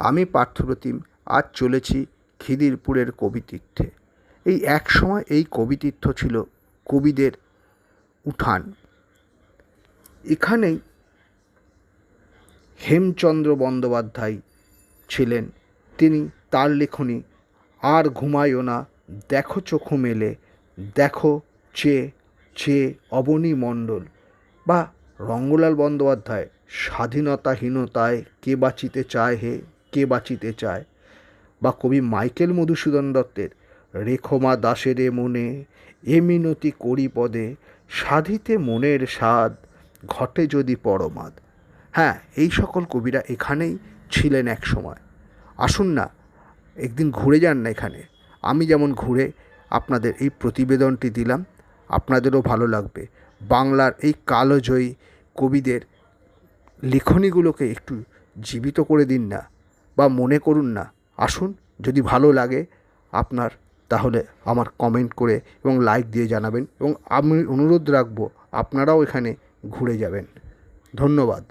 আমি পার্থপ্রতিম আজ চলেছি খিদিরপুরের কবিতীর্থে। এই এক সময় এই কবিতীর্থ ছিল কবিদের উঠান। এখানেই হেমচন্দ্র বন্দ্যোপাধ্যায় ছিলেন। তিনি তার লেখনী আর ঘুমায়ও না, দেখো চোখ মেলে, দেখো চেয়ে চেয়ে অবনী মণ্ডল, বা রঙ্গলাল বন্দ্যোপাধ্যায় স্বাধীনতাহীনতায় কে বাঁচিতে চায় হে, কে বাঁচিতে চায়, বা কবি মাইকেল মধুসূদন দত্তের রেখমা দাসের মনে এ মিনতি করি পদে, সাধিতে মনের স্বাদ ঘটে যদি পরমাদ। হ্যাঁ, এই সকল কবিরা এখানেই ছিলেন এক সময়। আসুন না, একদিন ঘুরে যান না এখানে। আমি যেমন ঘুরে আপনাদের এই প্রতিবেদনটি দিলাম, আপনাদেরও ভালো লাগবে। বাংলার এই কালজয়ী কবিদের লেখনীগুলোকে একটু জীবিত করে দিন না, বা মনে করুন না। আসুন, যদি ভালো লাগে আপনার, তাহলে আমার কমেন্ট করে এবং লাইক দিয়ে জানাবেন, এবং আমি অনুরোধ রাখবো আপনারাও এখানে ঘুরে যাবেন। ধন্যবাদ।